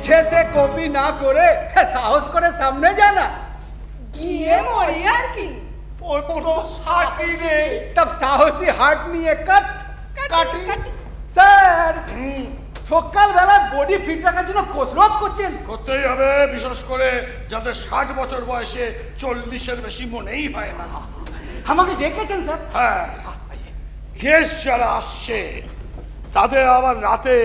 पीछे से कॉपी ना करे साहस करे सामने जाना গিয়ে মরি আর কি। ও তো সাটি রে। तब साहसी हाट नहीं है कट কাটি। স্যার সকাল বেলা বডি ফিট রাখার জন্য কসরত করছেন করতেই হবে, বিশেষ করে যাদের 60 বছর বয়সে 40-এর বেশি মনেই হয় না। আমাকে ডেকেছেন স্যার হ্যাঁ, গেস্ট যারা আসছে তাদের আবার রাতে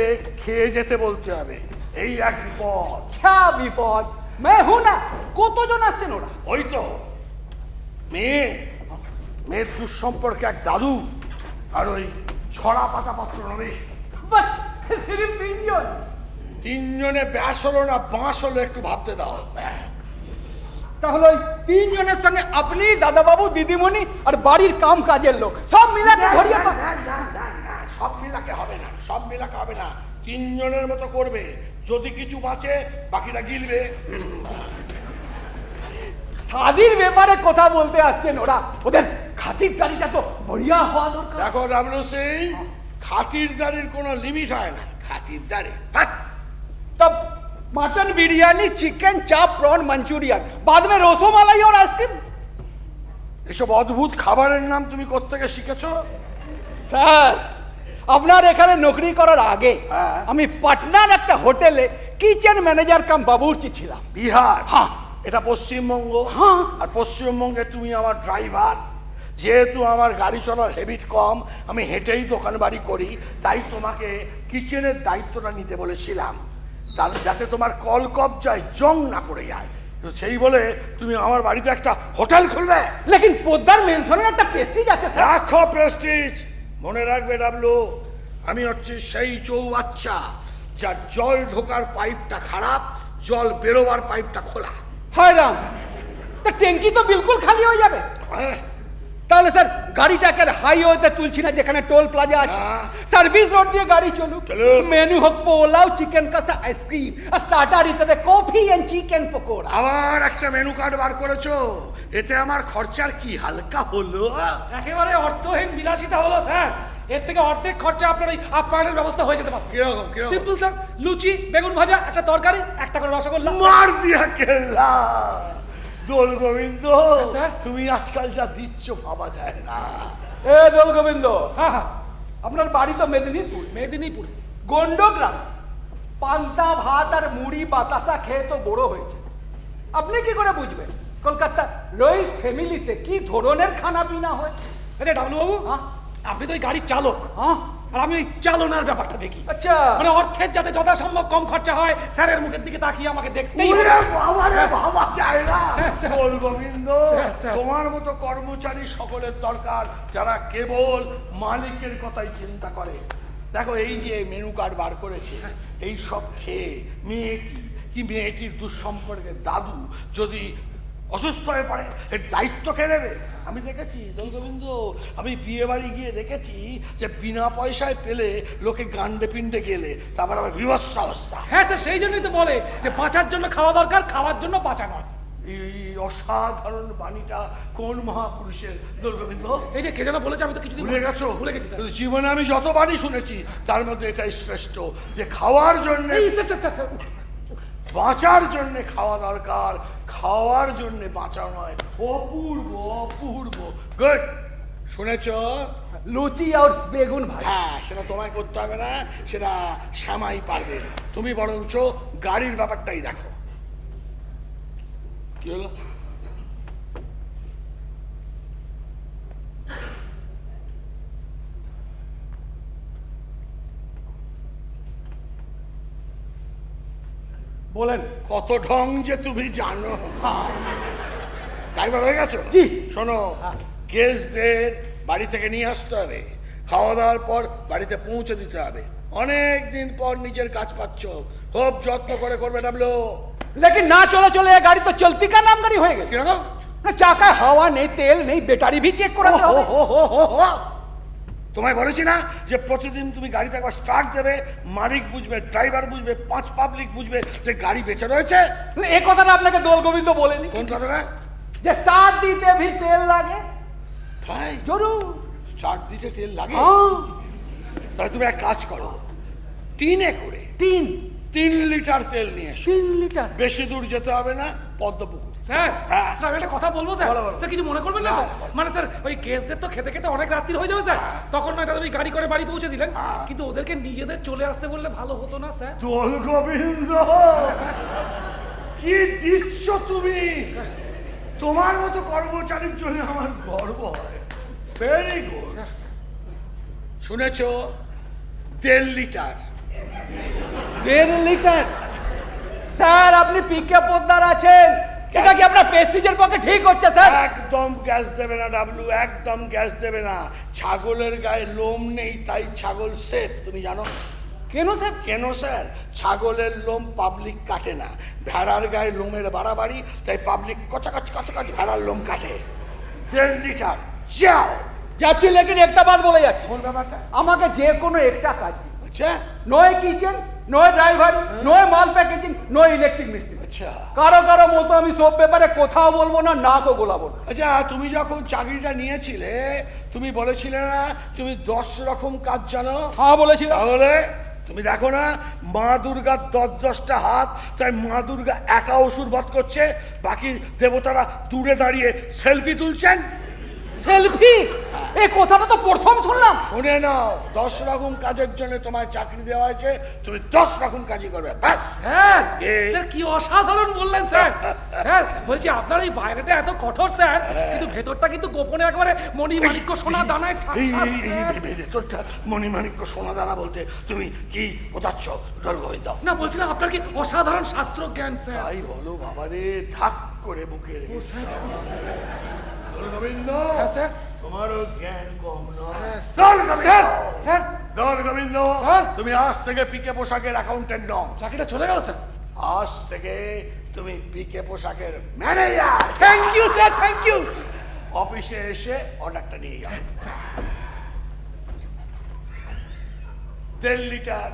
খেয়ে যেতে বলতে হবে, এই এক বিপদ। क्या বিপদ मैं हूं ना কতজন আসছেন ওরা ওই তো মেয়ের দুঃসম্পর্কে এক দাদু আর ওই ছড়া পাতা পাত্র নবী। बस सिर्फ 3 জন তিনজনে ব্যাস হলো না বাঁশ হলো, একটু ভাবতে দাও। তাহলে ওই 3 জনের সঙ্গে আপনি দাদাবাবু দিদিমণি আর বাড়ির কাম কাজের লোক সব মিলে ধরিয়ে তো না, সব মিলাকে হবে না, সব মিলাকে হবে না, তিনজনের মতো করবে। যদি কিছু বাঁচে বাকিটা গিলবে। শাদির ব্যাপারে কথা বলতে আসছেন ওরা, ওদের খাতিরদারিটা তো বড়িয়া হওয়া দরকার। দেখো ডাবলু সিং, খাতিরদারির কোনো লিমিট হয় না। খাতিরদারি तब मटन बिरयानी चिकन चाप प्रॉन मंचूरियन बाद में रसोमालाई और आइसक्रीम। এসব অদ্ভুত খাবারের নাম তুমি কোত্থেকে শিখেছো? স্যার আপনার এখানে নকরি করার আগে হ্যাঁ। আমি পাটনার একটা হোটেলে কিচেন ম্যানেজার কাম বাবুর্চি ছিলাম। বিহার? হ্যাঁ। এটা পশ্চিমবঙ্গ। হ্যাঁ। আর পশ্চিমবঙ্গে তুমি আমার ড্রাইভার। যেহেতু আমার গাড়ি চলার হ্যাবিট কম, আমি হেঁটেই দোকান বাড়ি করি, তাই তোমাকে কিচেনের দায়িত্বটা নিতে বলেছিলাম, তার যাতে তোমার কল কবজায় জং না পড়ে যায়। তো সেই বলে তুমি আমার বাড়িতে একটা হোটেল খুলবে? लेकिन পোদ্দার মেনশনের একটা প্রেস্টিজ আছে স্যার। রাখো প্রেস্টিজ। মনে রাখবে ডাবলু, আমি হচ্ছে সেই চৌবাচ্চা যার জল ঢোকার পাইপটা খারাপ, জল বেরোবার পাইপটা খোলা। হায় রাম, তো ট্যাঙ্কি তো বিলকুল খালি হয়ে যাবে। হ্যাঁ, তাহলে স্যার গাড়িটাকে হাইওয়েতে তুলছি না, যেখানে টোল প্লাজা আছে, হ্যাঁ। সার্ভিস রোড দিয়ে গাড়ি চলুক। চলুক। মেনু হোক পোলাও চিকেন কষা আইসক্রিম আর স্টার্টার হিসেবে কফি এন্ড চিকেন পকোড়া। আবার একটা মেনু কার্ড বার করেছো, এতে আমার খরচার কি হালকা হলো? একেবারে অর্থহীন বিলাসিতা হলো স্যার। এর থেকে অর্ধেক খরচা আপনার ওই আপ্যায়নের ব্যবস্থা হয়ে যেতে পারে। কিরকম কিরকম? সিম্পল স্যার, লুচি বেগুন ভাজা একটা তরকারি একটা করে রসগোল্লা। মার দিয়া কেল্লা। দোল গোবিন্দ, স্যার। তুমি আজকাল যা দিচ্ছ ভাবা যায় না। এ দোল গোবিন্দ, হ্যাঁ হ্যাঁ, আপনার বাড়ি তো মেদিনীপুর, মেদিনীপুর। গন্ডগ্রাম। পান্তা ভাত আর মুড়ি বাতাসা খেয়ে তো বড় হয়েছে, আপনি কি করে বুঝবেন কলকাতার রইস ফ্যামিলিতে কি ধরনের খানা পিনা হয়? আচ্ছা ডাবলু বাবু, হ্যাঁ আপনি তো ওই গাড়ির চালক, হ্যাঁ, আর আমি ওই চালনার ব্যাপারটা দেখি। আচ্ছা মানে অর্থের যাতে যথাসম্ভব কম খরচা হয়, স্যারের মুখের দিকে তাকিয়ে আমাকে দেখতেই হবে। ওরে বাবা রে, ভাবা যায় না। হ্যাঁ, স্যার। দোল গোবিন্দ, স্যার, স্যার। তোমার মতো কর্মচারী সকলের দরকার, যারা কেবল মালিকের কথাই চিন্তা করে। দেখো এই যে মেনু কার্ড বার করেছে, এই সব খেয়ে মেয়েটির দুঃসম্পর্কের দাদু যদি অসুস্থ হয়ে পড়ে, এর দায়িত্ব কে নেবে? আমি দেখেছি দোল গোবিন্দ, আমি বিয়ে বাড়ি গিয়ে দেখেছি যে বিনা পয়সায় পেলে লোকে গান্ডে পিণ্ডে গেলে তারপর আবার বিভৎস অবস্থা। হ্যাঁ স্যার, সেই জন্যই তো বলে যে বাঁচার জন্য খাওয়া দরকার, খাওয়ার জন্য বাঁচা নয়। এই অসাধারণ বাণীটা কোন মহাপুরুষের দোল গোবিন্দ? এই যে কে যেন বলেছে, আমি তো কিছুদিন ভুলে গেছো? ভুলে গেছি স্যার। কিন্তু জীবনে আমি যত বাণী শুনেছি তার মধ্যে এটাই শ্রেষ্ঠ, যে খাওয়ার জন্য এই স্যার স্যার স্যার, বাঁচার জন্য খাওয়া দরকার, খাওয়ার জন্য বাঁচা নয়। অপূর্ব অপূর্ব। গুড, শুনেছ? লুচি আর বেগুন ভাজা। হ্যাঁ, সেটা তোমায় করতে হবে না, সেটা শ্যামাই পারবে। তুমি বরঞ্চ গাড়ির ব্যাপারটাই দেখো। কি হলো? বলেন। কত ঢং যে তুমি জানো। ড্রাইভার হয়ে গেছো? জি। শোনো, গেস্টদের বাড়ি থেকে নিয়ে আসতে হবে, খাওয়া দাওয়ার পর বাড়িতে পৌঁছে দিতে হবে। অনেক দিন পর নিজের কাজ পাচ্ছ, খুব যত্ন করে করবে ডাবলু। लेकिन ना चले चले ये गाड़ी तो चलती का नाम गाड़ी होएगी কিরকম? ना, चाका हवा नहीं, तेल नहीं, बैटारी भी चेक कराते हो। তোমায় বলেছি না যে প্রতিদিন তুমি গাড়িতে একবার স্টার্ট দেবে, মালিক বুঝবে, ড্রাইভার বুঝবে, পাঁচ পাবলিক বুঝবে যে গাড়ি বেঁচে রয়েছে। এই কথাটা আপনাকে দোল গোবিন্দ বলেনি কোন কথাটা? যে স্টার্ট দিতে भी তেল লাগে? ভাই, জরুর। স্টার্ট দিতে তেল লাগে? হ্যাঁ, তাহলে তুমি এক কাজ করো, টিনে করে 3 3 লিটার তেল নিয়ে এসো। 3 লিটার? বেশি দূর যেতে হবে না, পদ্মপুকুর। স্যার হ্যাঁ। স্যার আমি একটা কথা বলবো স্যার? বলো, বলো। স্যার কিছু মনে করবেন না তো? না, বলো। মানে স্যার ওই কেসদের তো খেতে খেতে অনেক রাত্রি হয়ে যাবে স্যার, তখন না ওই গাড়ি করে বাড়ি পৌঁছে দিলেন, কিন্তু ওদেরকে নিজেদের চলে আসতে বললে ভালো হতো না স্যার? দোল গোবিন্দ, কি দিচ্ছ তুমি? তোমার মতো কর্মচারীর জন্য আমার গর্ব হয়। Very good. শুনেছ, 1.5 লিটার। 1.5 লিটার? স্যার আপনি পিকে পোদ্দার আছেন, এটা কি আপনার প্রেস্টিজের পক্ষে ঠিক হচ্ছে স্যার? একদম গ্যাস দেবে না ডাবলু, একদম গ্যাস দেবে না। ছাগলের গায়ে লোম নেই, তাই ছাগল সেফ, তুমি জানো? কেন স্যার? কেন স্যার? ছাগলের লোম পাবলিক কাটে না, ভেড়ার গায়ে লোমের বাড়াবাড়ি, তাই পাবলিক কচাকচ কচাকচ ভেড়ার লোম কাটে। 1.5 লিটার, যাও। যাচ্ছি, লেকিন একটা বাত বলে যাচ্ছে, কোন ব্যাপারটা? আমাকে যে কোনো একটা কাজ দিন। আচ্ছা নয় কিচেন, নয় ড্রাইভার, নয় মাল প্যাকেজিং, নয় ইলেকট্রিক মিস্ত্রি। আচ্ছা কারো কারো মতো আমি সব ব্যাপারে কোথাও বলবো না, নাকও গোলাবো না। আচ্ছা, তুমি যখন চাকরিটা নিয়েছিলে তুমি বলেছিলে না তুমি 10 রকম কাজ জানো? হ্যাঁ বলেছিলাম। তাহলে তুমি দেখো না, মা দুর্গার 10-10টা হাত, তাই মা দুর্গা একা অসুর বধ করছে, বাকি দেবতারা দূরে দাঁড়িয়ে সেলফি তুলছেন। সেলফি? এই কথাটা তো প্রথম শুনলাম। শুনে নাও, 10 রকম কাজের জন্য তোমায় চাকরি দেওয়া হয়েছে, তুমি 10 রকম কাজই করবে, ব্যাস। স্যার এ। স্যার কি অসাধারণ বললেন স্যার। স্যার বলছি আপনার এই বাইরেটা এত কঠোর স্যার, কিন্তু ভেতরটা কিন্তু গোপনে একবারে মণি মাণিক্য সোনা দানায় ঠাসা, স্যার। ভেতরটা মণিমাণিক্য সোনা দানা বলতে তুমি কি বোঝাচ্ছ দোল গোবিন্দ? না বলছিলাম আপনার কি অসাধারণ শাস্ত্র জ্ঞান স্যার। তাই বলো বাবারে, ধাক করে বুকে ও রেখে। স্যার, দোল গোবিন্দ, হ্যাঁ স্যার। তোমারও জ্ঞান কম নয়। স্যার, দোল গোবিন্দ, স্যার স্যার দোল গোবিন্দ, স্যার। তুমি আজ থেকে পিকে পোশাকের অ্যাকাউন্টেন্ট নও, চাকরিটা চলে গেল স্যার। আজ থেকে তুমি পিকে পোশাকের manager. Thank you sir, thank you. অফিসে এসে অর্ডারটা নিয়ে যাও। 1.5 লিটার।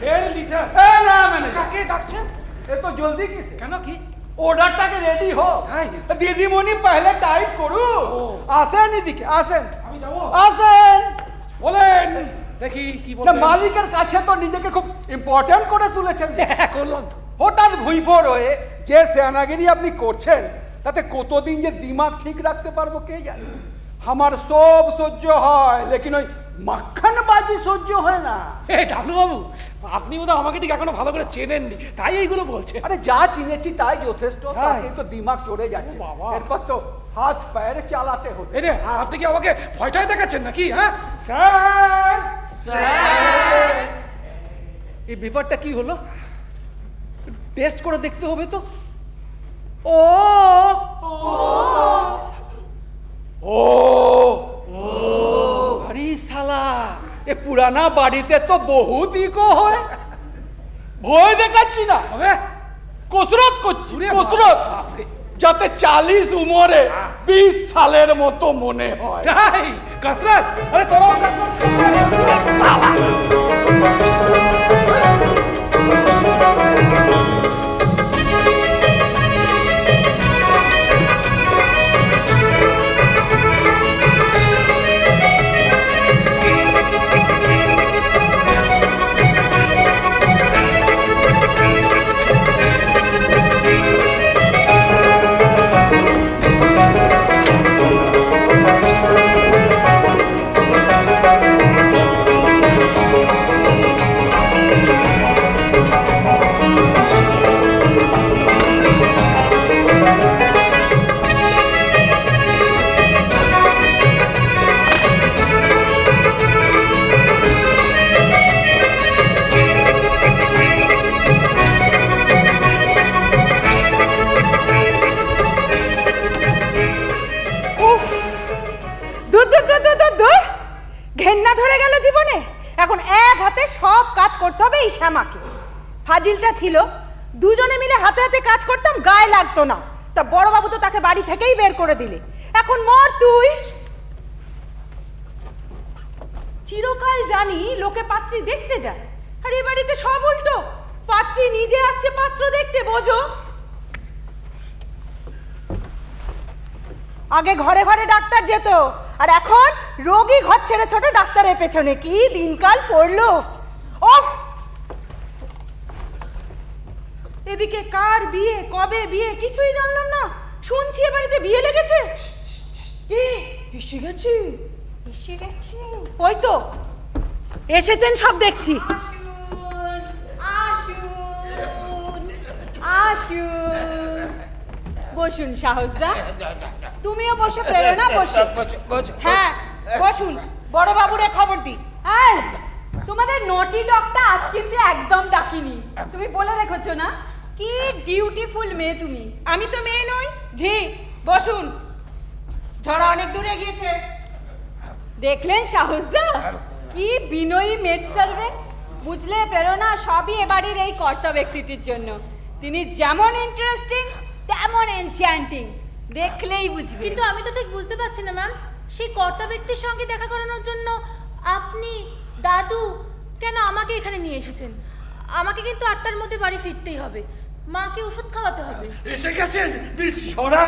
1.5 লিটার? এ না ম্যানেজার, কাকে ডাকছেন? এ তো জলদি কিসে? কেন কি? অর্ডারটাকে রেডি হো। হ্যাঁ। দিদিমণি পহলে টাইপ করু। ও। আসেন এদিকে, আসেন আমি যাবো? আসেন। বলেন দেখি কি না, বলবেন। মালিকের কাছে তো নিজেকে খুব ইম্পর্টেন্ট করে তুলেছেন। হ্যাঁ, করলাম তো। হঠাৎ ভুইফোর হয়ে যে সেনাগিরি আপনি করছেন, তাতে কতদিন যে দিমাগ ঠিক রাখতে পারবো কে জানে। আমার সব সহ্য হয়, লেকিন ওই মাখনবাজি সহ্য হয় না। এ ডাবলু বাবু, আপনি বোধহয় আমাকে ঠিক এখনো ভালো করে চেনেননি, তাই এইগুলো বলছেন। আরে যা চিনেছি তাই যথেষ্ট, তাই? তাতে তো দিমাগ চড়ে যাচ্ছে। ও বাবা। এরপর তো হাত পায়ের চালাতে হতো। এই রে, আপনি কি আমাকে ভয়টাই দেখাচ্ছেন নাকি? হ্যাঁ স্যার, স্যার। এই ব্যাপারটা কি হলো? টেস্ট করে দেখতে হবে তো। ও ও আরে শালা, এ পুরানা বাড়িতে তো বহুত ইকো হয়। ভয় দেখাচ্ছি না, হবে? কসরত করছি, ওরে কসরত, বাপরে। যাতে 40 উমরে 20 সালের মতো মনে হয়। তাই কসরত? আরে তোরাও কসরত কর। উফ, দূর দূর দূর দূর দূর দূর, ঘেন্না ধরে গেল জীবনে। এখন এক হাতে সব কাজ করতে হবে এই শ্যামাকে। ফাজিলটা ছিল দুজনে মিলে হাতে হাতে কাজ করতাম, গায়ে লাগতো না। তা বড় বাবু তো তাকে বাড়ি থেকেই বের করে দিলে। এখন মর তুই। চিরকাল জানি লোকে পাত্রী দেখতে যায়, আর এ বাড়িতে সব উল্টো। পাত্রী নিজে আসছে পাত্র দেখতে, বোঝো। আগে ঘরে ঘরে ডাক্তার যেত, আর এখন রোগী ঘর ছেড়ে ছোট ডাক্তারের পেছনে। কি দিনকাল পড়লো। ওফ, এদিকে কার বিয়ে, কবে বিয়ে, কিছুই জানলাম না। শুনছি এ বাড়িতে বিয়ে লেগেছে। কি এসে গেছি, এসে গেছি। ওই তো এসেছেন সব দেখছি। আসুন আসুন আসুন, বসুন সাহসদা। তুমিও বসে, প্রেরণা বসো। হ্যাঁ বসুন, বড় বাবুরে খবর দি। এই, তোমাদের নটি ডগটা আজ কিন্তু একদম ডাকিনি। তুমি বলে রেখেছো না? কি ডিউটিফুল মেয়ে তুমি। আমি তো মেয়ে নই। জি বসুন, ঝড়া অনেক দূরে গিয়েছে। দেখলেন সাহসদা, কি বিনয়ী মেড সার্ভেন্ট। বুঝলে প্রেরণা, সবই এবাড়ির এই কর্তা ব্যক্তিটির জন্য। তিনি যেমন ইন্টারেস্টিং তেমন এনচ্যান্টিং, দেখলেই বুঝবে। কিন্তু আমি তো ঠিক বুঝতে পারছি না ম্যাম, সেই কর্তা ব্যক্তির সঙ্গে দেখা করানোর জন্য আপনি দাদু কেন আমাকে এখানে নিয়ে এসেছেন? আমাকে কিন্তু 8টার মধ্যে বাড়ি ফিরতেই হবে, মাকে ওষুধ খাওয়াতে হবে। এসে গেছেন মিস ঝরা?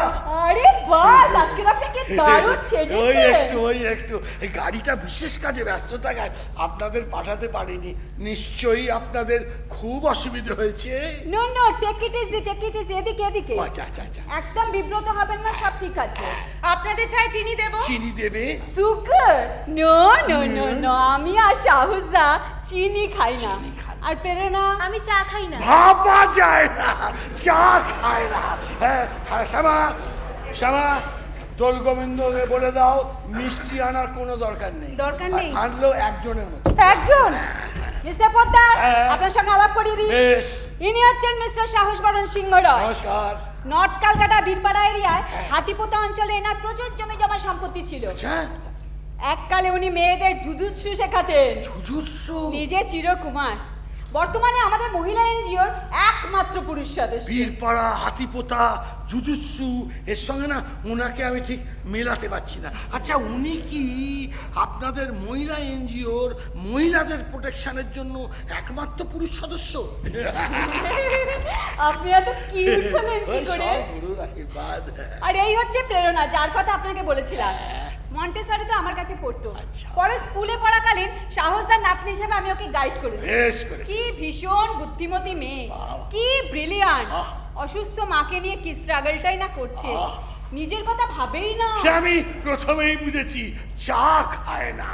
আরে বাস, আজকে আপনি কি দারুণ সেজেছেন। ওই একটু এই গাড়িটা বিশেষ কাজে ব্যস্ত থাকায় আপনাদের পাঠাতে পারিনি। নিশ্চয়ই আপনাদের খুব অসুবিধা হয়েছে। No no, take it easy, take it easy. এদিকে এদিকে। আচ্ছা আচ্ছা আচ্ছা, একদম বিব্রত হবেন না, সব ঠিক আছে। আপনাদের চাই চিনি দেব? চিনি দেবে? Sugar? No no no no, আমি আর সাহসদা চিনি খাই না। চিনি খান না। আর প্রেরণা? আমি চা খাই না। ভাবা যায় না, চা খায় না। হ্যাঁ হ্যাঁ, শ্যামা শ্যামা, দোল গোবিন্দকে বলে দাও মিষ্টি আনার কোনো দরকার নেই। দরকার নেই? আর আনলেও একজনের মতো। একজন? মিস্টার পোদ্দার, হ্যাঁ। আপনার সঙ্গে আলাপ করিয়ে দিই। বেশ, ইনি হচ্ছেন মিস্টার সাহস বরণ সিংহ রয়। নমস্কার। নর্থ ক্যালকাটা বীরপাড়া এরিয়ায় হাতিপোতা অঞ্চলে এনার প্রচুর জমি জমা সম্পত্তি ছিল। আচ্ছা, এককালে উনি মেয়েদের জুজুৎসু শেখাতেন। জুজুৎসু? নিজে চিরকুমার। বর্তমানে আমাদের মহিলা এনজিওর একমাত্র পুরুষ সদস্য। বীরপাড়া, হাতিপোতা, জুজুৎসু, এর সঙ্গে না ওনাকে আমি ঠিক মেলাতে পারছি না। আচ্ছা, উনি কি আপনাদের মহিলা এনজিওর মহিলাদের প্রোটেকশনের জন্য একমাত্র পুরুষ সদস্য? আপনি এত কিউট হলেন কি ওই করে? সব গুরুর আশীর্বাদ। আর এই হচ্ছে প্রেরণা, যার কথা আপনাকে বলেছিলাম। মন্টেসরিতে আমার কাছে পড়তো। আচ্ছা। পরে স্কুলে পড়াকালীন সাহসদার নাতনি হিসেবে আমি ওকে গাইড করেছি। বেশ করেছি। কি ভীষণ বুদ্ধিমতী মেয়ে, বাবা। কি ব্রিলিয়ান্ট। আহ। অসুস্থ মাকে নিয়ে কি স্ট্রাগলটাই না করছে, আহ। নিজের কথা ভাবেই না। সে আমি প্রথমেই বুঝেছি, চা খায় না।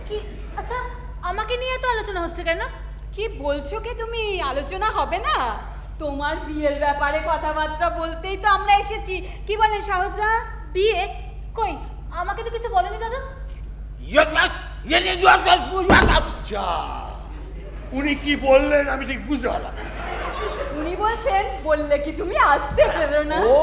কি আচ্ছা, আমাকে নিয়ে তো আলোচনা হচ্ছে কেন? কি বলছো কি তুমি? আলোচনা হবে না? তোমার বিয়ের ব্যাপারে কথাবার্তা বলতেই তো আমরা এসেছি। কি বলেন সাহসদা? বিয়ে? কই, আমাকে তো কিছু বলেনি দাদা। যা, উনি কি বললেন আমি ঠিক বুঝতে পারলাম না। উনি বলছেন, বললে কি তুমি আসতে পেরো না? ও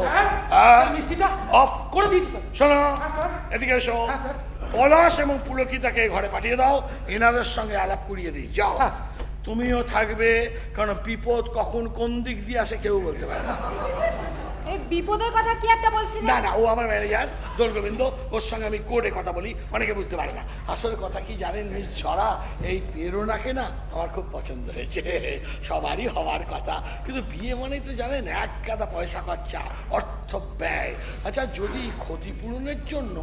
স্যার, হ্যাঁ। মিষ্টিটা অফ করে দিয়েছি স্যার। শোনো, হ্যাঁ, স্যার। এদিকে এসো। হ্যাঁ, স্যার। পলাশ এবং পুলকিতাকে ঘরে পাঠিয়ে দাও, এনাদের সঙ্গে আলাপ করিয়ে দিই। যাও। হ্যাঁ। তুমিও থাকবে, কারণ বিপদ কখন কোন দিক দিয়ে আসে কেউ বলতে পারে না। এই বিপদের কথা কি একটা বলছিলেন? না না, ও আমার ম্যানেজার দোল গোবিন্দ, ওর সঙ্গে আমি কোর্টে কথা বলি, অনেকে বুঝতে পারে না। আসলে কথা কি জানেন মিস ছড়া, এই প্রেরণাকে না আমার খুব পছন্দ হয়েছে। সবারই হওয়ার কথা, কিন্তু বিয়ে মানেই তো জানেন এক গাদা পয়সা খরচা, অর্থ ব্যয়। আচ্ছা, যদি ক্ষতিপূরণের জন্য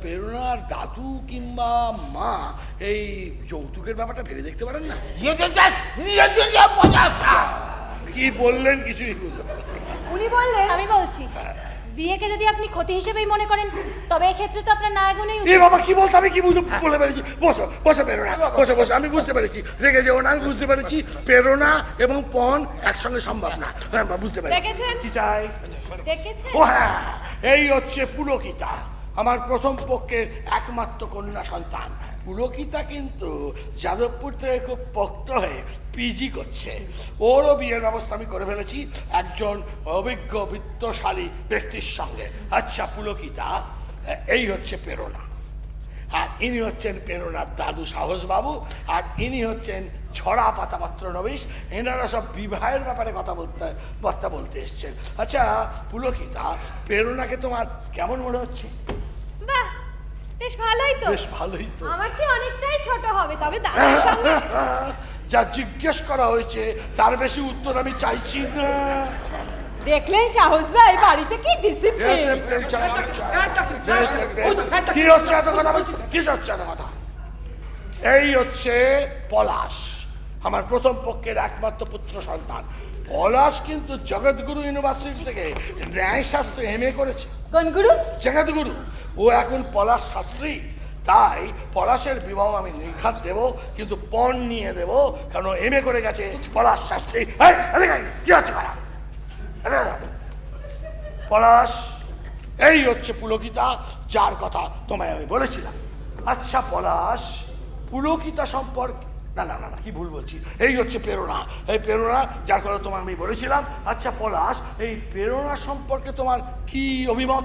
প্রেরণার দাদু কিংবা মা এই যৌতুকের ব্যাপারটা ভেবে দেখতে পারেন না? কি বললেন কিছুই বুঝতে পারলাম না। উনি বললেন, আমি বলছি, বিয়েকে যদি আপনি ক্ষতি হিসেবেই মনে করেন, তবে এক্ষেত্রে তো আপনার না এগোনোই এ উচিত। বাবা, কি বলতে আমি কি বলে পেরেছি? বসো বসো প্রেরণা, বসো বসো। আমি বুঝতে পেরেছি, রেগে যেও না। আমি বুঝতে পেরেছি প্রেরণা এবং পণ একসঙ্গে সম্ভব না। হ্যাঁ, বুঝতে পেরেছি। দেখেছেন? কি চাই? দেখেছেন? ও হ্যাঁ, এই হচ্ছে পুলকিতা, আমার প্রথম পক্ষের একমাত্র কন্যা সন্তান। পুলকিতা কিন্তু যাদবপুর থেকে খুব পোক্ত হয়ে পিজি করছে। ওরও বিয়ের ব্যবস্থা আমি করে ফেলেছি একজন অভিজ্ঞ বিত্তশালী ব্যক্তির সঙ্গে। আচ্ছা পুলকিতা, এই হচ্ছে প্রেরণা, আর ইনি হচ্ছেন প্রেরণার দাদু সাহসবাবু, আর ইনি হচ্ছেন ছড়া পাতাপত্র নবীশ। এনারা সব বিবাহের ব্যাপারে কথা বলতে এসছেন। আচ্ছা পুলকিতা, প্রেরণাকে তোমার কেমন মনে হচ্ছে? বাহ, বেশ ভালোই তো। বেশ ভালোই তো। আমার চেয়ে অনেকটাই ছোট হবে, তবে দাদার সঙ্গে যা জিজ্ঞেস করা হয়েছে তার বেশি উত্তর আমি চাইছি না। দেখলেন সাহসদা, এই বাড়িতে কি ডিসিপ্লিন। কি হচ্ছে এত কথা বলছি? কি হচ্ছে এত কথা? এই হচ্ছে পলাশ, আমার প্রথম পক্ষের একমাত্র পুত্র সন্তান। পলাশ কিন্তু জগৎগুরু ইউনিভার্সিটি থেকে ন্যায়শাস্ত্রে এমএ করেছে। কোন গুরু? জগৎগুরু। ও এখন পলাশ শাস্ত্রী। তাই পলাশের বিবাহ আমি নির্ঘাত দেব, কিন্তু পণ নিয়ে দেব, কারণ এমএ করে গেছে পলাশ শাস্ত্রী। এই, এদিকে আয়, কি হচ্ছে খারাপ? পলাশ, এই হচ্ছে পুলকিতা, যার কথা তোমায় আমি বলেছিলাম। আচ্ছা পলাশ, পুলকিতা সম্পর্কে না না না না, কি ভুল বলছি, এই হচ্ছে প্রেরণা। এই প্রেরণা, যার কথা তোমায় আমি বলেছিলাম। আচ্ছা পলাশ, এই প্রেরণা সম্পর্কে তোমার কি অভিমত?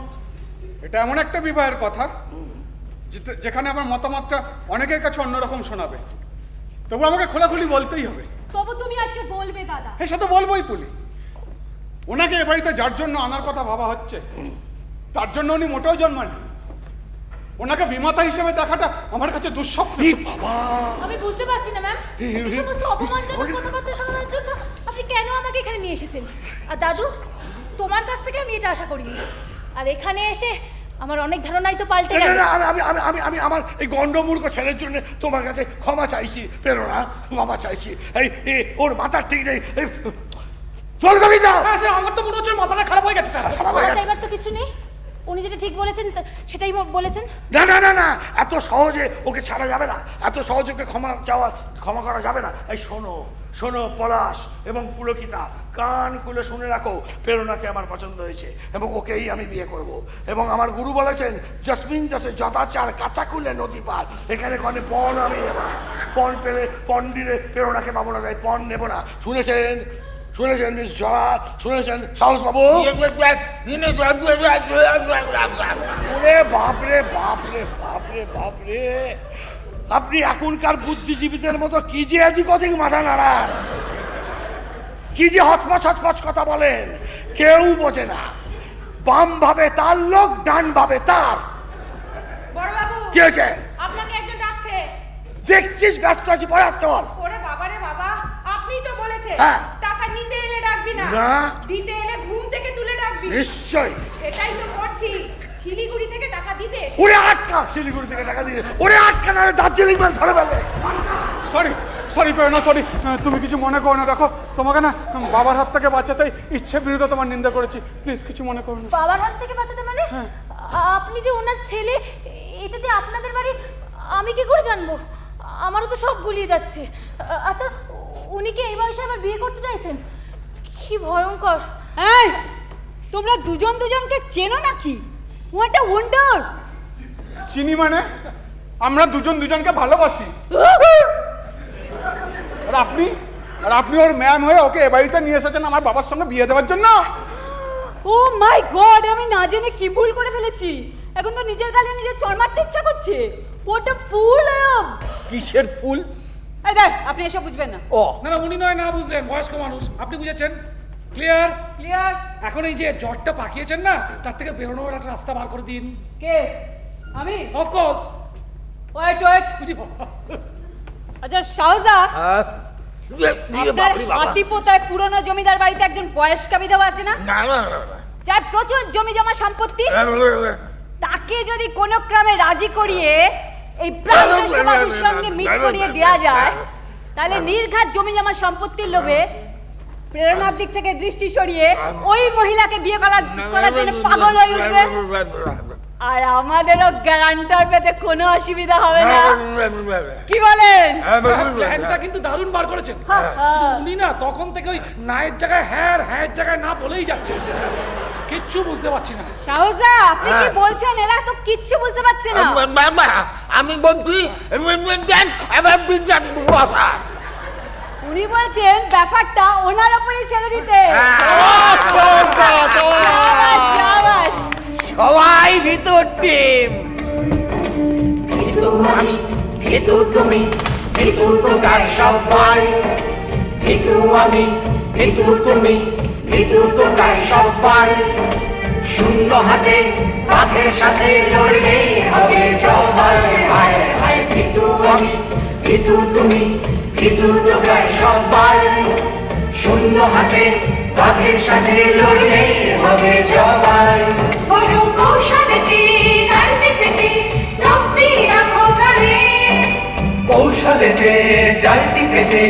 এটা এমন একটা বিবাহের কথা যেখানে আমার মতামতটা অনেকের কাছে অন্যরকম শোনাবে, তবু আমাকে খোলাখুলি বলতেই হবে। তবু তুমি আজকে বলবে দাদা। হ্যাঁ, সে তো বলবোই পুলি। ওনাকে এ বাড়িতে যার জন্য আনার কথা ভাবা হচ্ছে, তার জন্য উনি মোটেও জন্মাননি। ওনাকে বিমাতা হিসেবে দেখাটা আমার কাছে দুঃস্বপ্ন। বাবা, আমি বুঝতে পারছি না ম্যাম, এই সমস্ত অপমানজনক কথাবার্তা শোনানোর জন্য আপনি কেন আমাকে এখানে নিয়ে এসেছেন? আর দাদু, তোমার কাছ থেকে আমি এটা আশা করিনি। আর এখানে এসে আমার অনেক ধারণাই তো পাল্টে না, গেল। না, আমি আমার এই গন্ডমূর্খ ছেলের জন্য তোমার কাছে ক্ষমা চাইছি প্রেরণা, ক্ষমা চাইছি। এই ওর মাথার ঠিক নেই। চল কবি দাও। হ্যাঁ স্যার, আমার তো মনে হচ্ছে মাথাটা খারাপ হয়ে গেছে স্যার। খারাপ হয়ে গেছে। এবার তো কিছু নেই, উনি যেটা ঠিক বলেছেন সেটাই বলেছেন। না না না না, এত সহজে ওকে ছাড়া যাবে না, এত সহজে ওকে ক্ষমা করা যাবে না। এই শোনো শোনো পলাশ এবং পুলকিতা, কান খুলে শুনে রাখো, প্রেরণাকে আমার পছন্দ হয়েছে এবং ওকেই আমি বিয়ে করব। এবং আমার গুরু বলেছেন, জসমিন জসে যথাচার কাঁচা খুলে নদী পার। এখানে কনে পণ আমি নেব না, পণ পেলে পণ দিলে প্রেরণাকে পাবো না, তাই পণ নেব না। শুনেছেন শুনেছেন মিস জরা, শুনেছেন সাহস বাবু? ওরে বাপরে বাপরে বাপরে বাপরে, আপনি এখনকার বুদ্ধিজীবীদের মতো কি যে এদিক ওদিক মাথা নাড়ান, কি যে হচমচ হচমচ কথা বলেন, কেউ বোঝে না। বাম ভাবে তার লোক, ডান ভাবে তার। বড় বাবু, কি হয়েছে? আপনাকে একজন ডাকছে। দেখছিস ব্যস্ত আছি, পরে আসতে বল। ওরে বাবা রে বাবা, আপনিই তো বলেছেন হ্যাঁ। টাকা নিতে এলে ডাকবি না, না। দিতে এলে ঘুম থেকে তুলে ডাকবি। নিশ্চয়। সেটাই তো করছি। শিলিগুড়ি থেকে টাকা দিতে এসে ওরে আটকা, শিলিগুড়ি থেকে টাকা দিয়ে ওরে আটকা, না দার্জিলিং মাল ধরে ফেলবে। সরি সরি প্রেরণা, সরি। তুমি কিছু মনে করো না। দেখো, তোমাকে না বাবার হাত থেকে বাঁচাতে ইচ্ছে বিরুদ্ধে তোমার নিন্দা করেছি। প্লিজ কিছু মনে করো না। বাবার হাত থেকে বাঁচাতে মানে? আপনি যে ওনার ছেলে, এটা যে আপনাদের বাড়ি, আমি কি করে জানবো? আমারও তো সব গুলিয়ে যাচ্ছে। আচ্ছা, উনি কি এই বয়সে আবার বিয়ে করতে চাইছেন? কি ভয়ঙ্কর। এই, তোমরা দুজন দুজনকে চেনো নাকি? ও একটা ওয়ান্ডার। চিনি মানে? আমরা দুজন দুজনকে ভালোবাসি। আর আপনি ওর ম্যাম হয়ে ওকে এ বাড়িতে নিয়ে এসেছেন আমার বাবার সঙ্গে বিয়ে দেওয়ার জন্য? ও মাই গড, আমি না জেনে কি ভুল করে ফেলেছি। এখন তো নিজের গালে নিজের চড় মারতে ইচ্ছা করছে। What a full I am. কিসের ফুল? এই দেখ, আপনি এসব বুঝবেন না। ও না না, উনি নয় না বুঝলেন, বয়স্ক মানুষ, আপনি বুঝেছেন। ক্লিয়ার? ক্লিয়ার? এখন এই যে জ্বরটা পাকিয়েছেন না, তার থেকে বেরোনোর একটা রাস্তা বার করে দিন। কে? আমি? অফকোর্স। Wait wait. আচ্ছা শাহজা, আপনার হাতিপোতায় পুরনো জমিদার বাড়িতে একজন বয়স্কা বিধবা আছে না? যার প্রচুর জমি জমা সম্পত্তি। তাকে যদি কোনো ক্রমে রাজি করিয়ে এই বাবুর সঙ্গে মিট করিয়ে দেওয়া যায়, তাহলে নির্ঘাত জমি জমা সম্পত্তির লোভে প্রেরণার দিক থেকে দৃষ্টি সরিয়ে ওই মহিলাকে বিয়ে করার জন্য পাগল হয়ে উঠবে। আর আমাদেরও গ্যারান্টার পেতে কোনো অসুবিধা হবে না। কি বলেন? প্ল্যানটা কিন্তু দারুণ বার করেছেন। কিন্তু উনি না তখন থেকে ওই নায়ের জায়গায় হ্যাঁ, হ্যাঁ জায়গায় না বলেই যাচ্ছে, কিচ্ছু বুঝতে পারছি না। শাহজা, আপনি কি বলছেন? এরা তো কিচ্ছু বুঝতে পারছে না। আমি বলছি উনি বলছেন ব্যাপারটা ওনার উপরেই ছেড়ে দিতে। শাবাশ। সবাই ভিতর টিম। আমি ভিতু তুমি, ভিতু তোমরা সবাই। ভিতু আমি, ভিতু তুমি, ভিতু তোমরা সবাই। শূন্য হাতে বাঘের সাথে লড়লে হবে জয়। হায় হায়, ভিতু আমি, ভিতু তুমি, ভিতু তোমরা সবাই। শূন্য হাতে বাঘের সাথে লড়লে হবে জয়। কৌশলেতে জালটি পেতে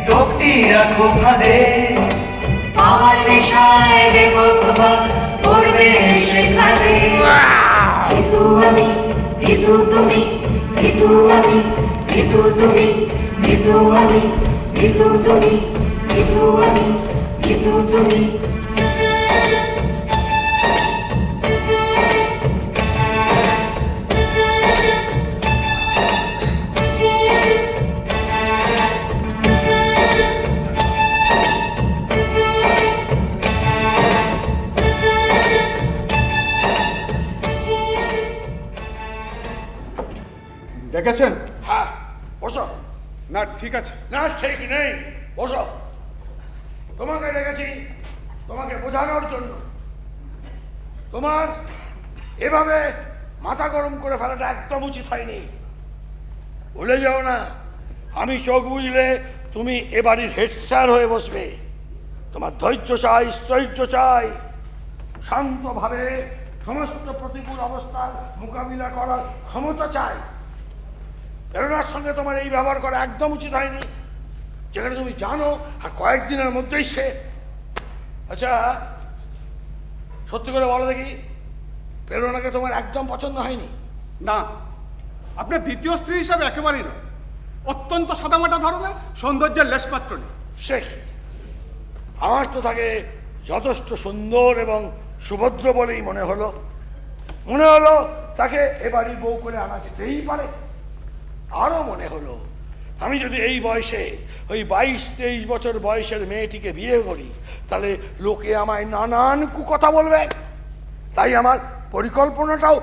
টোপটি রাখো ফাঁদে আমার নেশায় দেবো তোমার করবে সেখানে ভিতু আমি ভিতু তুমি ভিতু আমি ভিতু তুমি ভিতু আমি ভিতু তুমি ভিতু আমি ভিতু তুমি দেখেছেন? হ্যাঁ, বসো। না ঠিক আছে। না ঠিক নেই, বসো। তোমাকে ডেকেছি তোমাকে বোঝানোর জন্য। তোমার এভাবে মাথা গরম করে ফেলাটা একদম উচিত হয়নি। ভুলে যাও না, আমি চোখ বুঝলে তুমি এ বাড়ির হেড স্যার হয়ে বসবে। তোমার ধৈর্য চাই, স্থৈর্য চাই, শান্তভাবে সমস্ত প্রতিকূল অবস্থার মোকাবিলা করার ক্ষমতা চাই। প্রেরণার সঙ্গে তোমার এই ব্যবহার করা একদম উচিত হয়নি, যেখানে তুমি জানো আর কয়েকদিনের মধ্যেই সে। আচ্ছা সত্যি করে বলো দেখি, প্রেরণাকে তোমার একদম পছন্দ হয়নি? না, আপনার দ্বিতীয় স্ত্রী হিসাবে একেবারেই না। অত্যন্ত সাদামাটা ধরনের, সৌন্দর্যের লেশমাত্র নেই। সে কি? আমার তো তাকে যথেষ্ট সুন্দর এবং সুভদ্র বলেই মনে হলো। তাকে এবারই বউ করে আনা যেতেই পারে। আরো মনে হলো আমি যদি এই বয়সে ওই 22-23 বছর বয়সের মেয়েটিকে বিয়ে করি, তাহলে লোকে আমায় নানান কুকথা বলবে। তাই আমার পরিকল্পনাটাও